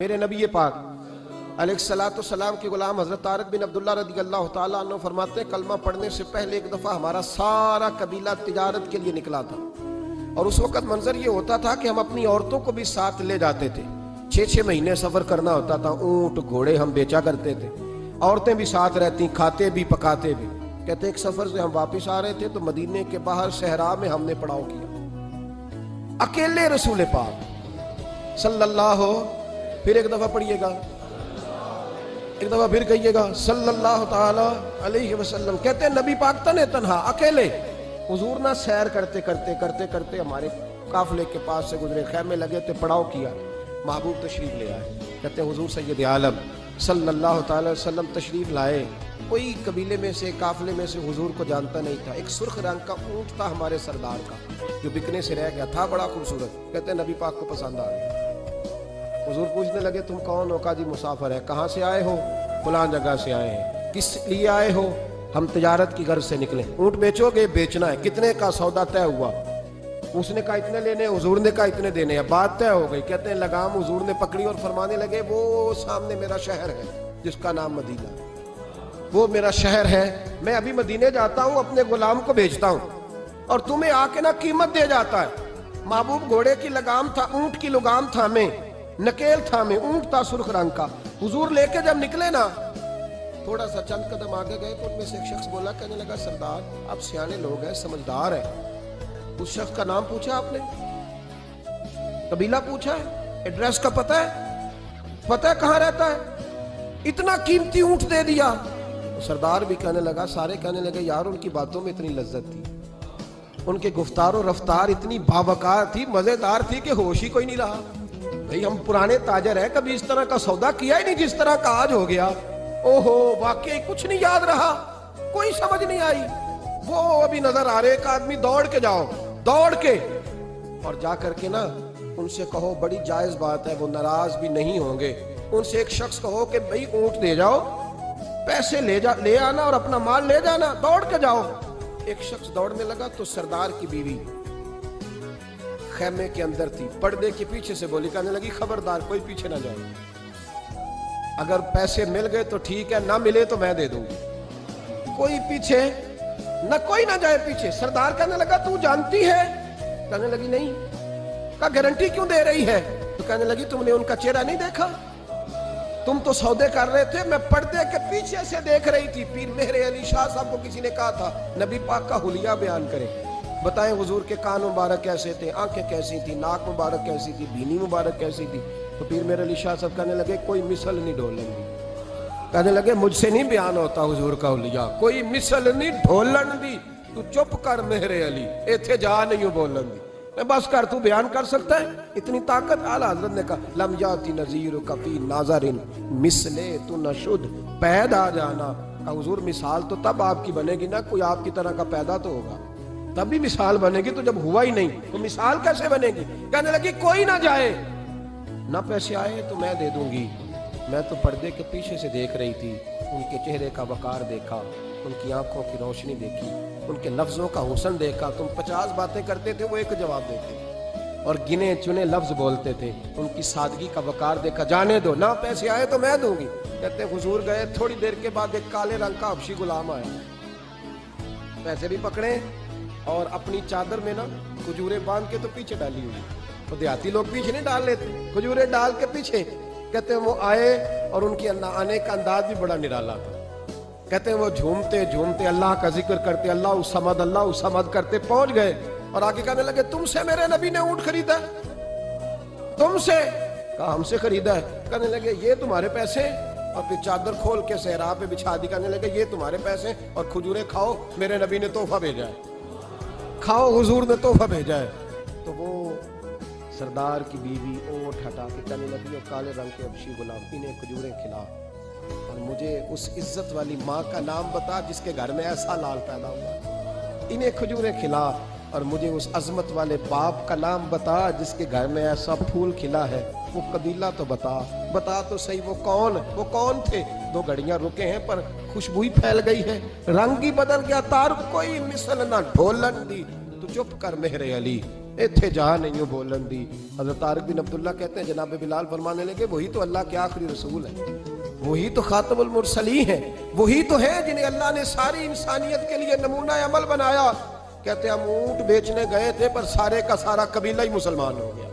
میرے نبی پاک علیہ السلام کے غلام حضرت طارق بن عبداللہ رضی اللہ تعالیٰ عنہ فرماتے ہیں کلمہ پڑھنے سے پہلے ایک دفعہ ہمارا سارا قبیلہ تجارت کے لیے نکلا تھا، اور اس وقت منظر یہ ہوتا تھا کہ ہم اپنی عورتوں کو بھی ساتھ لے جاتے تھے۔ 6 مہینے سفر کرنا ہوتا تھا، اونٹ گھوڑے ہم بیچا کرتے تھے، عورتیں بھی ساتھ رہتی، کھاتے بھی پکاتے بھی۔ کہتے ہیں ایک سفر سے ہم واپس آ رہے تھے تو مدینے کے باہر صحرا میں ہم نے پڑاؤ کیا، اکیلے رسول پاک صلی اللہ پھر ایک دفعہ پڑھیے گا، ایک دفعہ پھر کہیے گا صلی اللہ تعالی علیہ وسلم۔ کہتے ہیں نبی پاک تنہا اکیلے حضور نہ سیر کرتے ہمارے قافلے کے پاس سے گزرے، خیمے لگے تھے، پڑاؤ کیا، محبوب تشریف لے آئے۔ کہتے ہیں حضور سید عالم صلی اللہ تعالی وسلم تشریف لائے، کوئی قبیلے میں سے قافلے میں سے حضور کو جانتا نہیں تھا۔ ایک سرخ رنگ کا اونٹ تھا ہمارے سردار کا جو بکنے سے رہ گیا تھا، بڑا خوبصورت۔ کہتے ہیں نبی پاک کو پسند آ گیا۔ حضور پوچھنے لگے تم کون ہو؟ کہا جی مسافر ہے۔ کہاں سے آئے ہو؟ فلاں جگہ سے آئے ہیں۔ کس لیے آئے ہو؟ ہم تجارت کی غرض سے نکلے۔ اونٹ بیچو گے؟ بیچنا ہے۔ کتنے کا سودا طے ہوا؟ اس نے کہا اتنے لینے، حضور نے کہا اتنے دینے ہیں، بات طے ہو گئی۔ کہتے ہیں لگام حضور نے پکڑی اور فرمانے لگے وہ سامنے میرا شہر ہے جس کا نام مدینہ، وہ میرا شہر ہے، میں ابھی مدینے جاتا ہوں، اپنے غلام کو بیچتا ہوں اور تمہیں آ کے نہ قیمت دے جاتا ہے۔ محبوب گھوڑے کی لگام تھا، اونٹ کی لگام تھا، میں نکیل تھا، میں اونٹ تھا سرخ رنگ کا۔ حضور لے کے جب نکلے نا، تھوڑا سا چند قدم آگے گئے تو ان میں سے ایک شخص بولا، کہنے لگا سردار آپ سیانے لوگ ہیں، سمجھدار ہیں، اس شخص کا نام پوچھا آپ نے؟ قبیلہ پوچھا ہے؟ ایڈریس کا پتہ ہے کہاں رہتا ہے؟ اتنا قیمتی اونٹ دے دیا۔ سردار بھی کہنے لگا، سارے کہنے لگے یار ان کی باتوں میں اتنی لذت تھی، ان کے گفتار و رفتار اتنی باوقار تھی، مزیدار تھی کہ ہوش ہی کوئی نہیں رہا۔ بھئی ہم پرانے تاجر ہیں، کبھی اس طرح کا سودا کیا ہی نہیں جس طرح کا آج ہو گیا۔ اوہو واقعی کچھ نہیں یاد رہا، کوئی سمجھ نہیں آئی۔ وہ ابھی نظر آ رہے، ایک آدمی دوڑ کے جاؤ، دوڑ کے اور جا کر کے نا ان سے کہو بڑی جائز بات ہے، وہ ناراض بھی نہیں ہوں گے۔ ان سے ایک شخص کہو کہ بھئی اونٹ دے جاؤ، پیسے لے آنا اور اپنا مال لے جانا، دوڑ کے جاؤ۔ ایک شخص دوڑنے لگا تو سردار کی بیوی خیمے کے اندر تھی، پردے کے پیچھے سے بولی، کہنے لگی خبردار کوئی پیچھے نہ جائے، اگر پیسے مل گئے تو ٹھیک ہے، نہ ملے تو میں دے دوں گی، کوئی پیچھے نہ، کوئی نہ جائے پیچھے۔ سردار کہنے لگا تو جانتی ہے؟ کہنے لگی نہیں۔ کہا گارنٹی کیوں دے رہی ہے؟ تو کہنے لگی تم نے ان کا چہرہ نہیں دیکھا؟ تم تو سودے کر رہے تھے، میں پردے کے پیچھے سے دیکھ رہی تھی۔ پیر مہر علی شاہ صاحب کو کسی نے کہا تھا نبی پاک کا حلیہ بیان کرے، بتائیں حضور کے کان مبارک کیسے تھے، آنکھیں کیسی تھی، ناک مبارک کیسی تھی، بینی مبارک کیسی تھی۔ تو پیر مہر علی شاہ صاحب کہنے لگے کوئی مثل نہیں ڈھولن دی، کہنے لگے مجھ سے نہیں بیان ہوتا حضور کا حلیہ، کوئی مثل نہیں ڈھولن دی، تو چپ کر مہر علی، ایتھے جا نہیں ہوں بولن دی، میں بس کر، تو بیان کر سکتا ہے اتنی طاقت؟ اعلیٰ حضرت نے کہا لم یاتی نذیر کفی ناظرن مثلے تو نشد پیدا جانا۔ کہا حضور مثال تو تب آپ کی بنے گی نا، کوئی آپ کی طرح کا پیدا تو ہوگا، تبھی مثال بنے گی، تو جب ہوا ہی نہیں تو مثال کیسے بنے گی؟ کہنے لگی کوئی نہ جائے، نہ پیسے آئے تو میں دے دوں گی۔ میں تو پردے کے پیچھے سے دیکھ رہی تھی، ان کے چہرے کا وقار دیکھا، ان کی آنکھوں کی روشنی دیکھی، ان کے لفظوں کا حسن دیکھا۔ تم 50 باتیں کرتے تھے، وہ ایک جواب دیتے اور گنے چنے لفظ بولتے تھے، ان کی سادگی کا وقار دیکھا۔ جانے دو، نہ پیسے آئے تو میں دوں گی۔ کہتے ہیں حضور گئے، تھوڑی دیر کے بعد ایک کالے رنگ کا حبشی غلام آیا، پیسے بھی پکڑے اور اپنی چادر میں نا کھجوریں باندھ کے تو پیچھے ڈالی ہوئی، تو دیہاتی لوگ پیچھے نہیں ڈال لیتے، کھجوریں ڈال کے پیچھے۔ کہتے ہیں وہ آئے اور ان کی آنے کا انداز بھی بڑا نرالا تھا۔ کہتے ہیں وہ جھومتے جھومتے اللہ کا ذکر کرتے، اللہ الصمد کرتے پہنچ گئے اور آگے کہنے لگے تم سے میرے نبی نے اونٹ خریدا ہے؟ تم سے؟ کہا ہم سے خریدا ہے۔ کہنے لگے یہ تمہارے پیسے؟ اور پھر چادر کھول کے صحرا پہ بچھا دی، کہنے لگے یہ تمہارے پیسے اور کھجوریں کھاؤ، میرے نبی نے تحفہ بھیجا ہے، کھاؤ حضور نے تحفہ بھیجا ہے۔ تو وہ سردار کی بیوی اونٹ ہٹا کے کہنے لگی اور کالے رنگ کے حبشی غلام انہیں کھجوریں کھلا اور مجھے اس عزت والی ماں کا نام بتا جس کے گھر میں ایسا لال پیدا ہوا، انہیں کھجوریں کھلا اور مجھے اس عظمت والے باپ کا نام بتا جس کے گھر میں ایسا پھول کھلا ہے، وہ قبیلہ تو بتا تو صحیح، وہ کون تھے؟ 2 گھڑیاں رکے ہیں پر خوشبو ہی پھیل گئی ہے، رنگ ہی بدل گیا، تار کوئی مثل نہ ڈھولن دی، تو چپ کر مہر علی، ایتھے جا نہیں ہو بولن دی۔ حضرت طارق بن عبداللہ کہتے ہیں جناب بلال فرمانے لگے وہی تو اللہ کے آخری رسول ہے، وہی تو خاتم المرسلین ہے، وہی تو ہے جنہیں اللہ نے ساری انسانیت کے لیے نمونہ عمل بنایا۔ کہتے ہیں ہم اونٹ بیچنے گئے تھے پر سارے کا سارا قبیلہ ہی مسلمان ہو گیا۔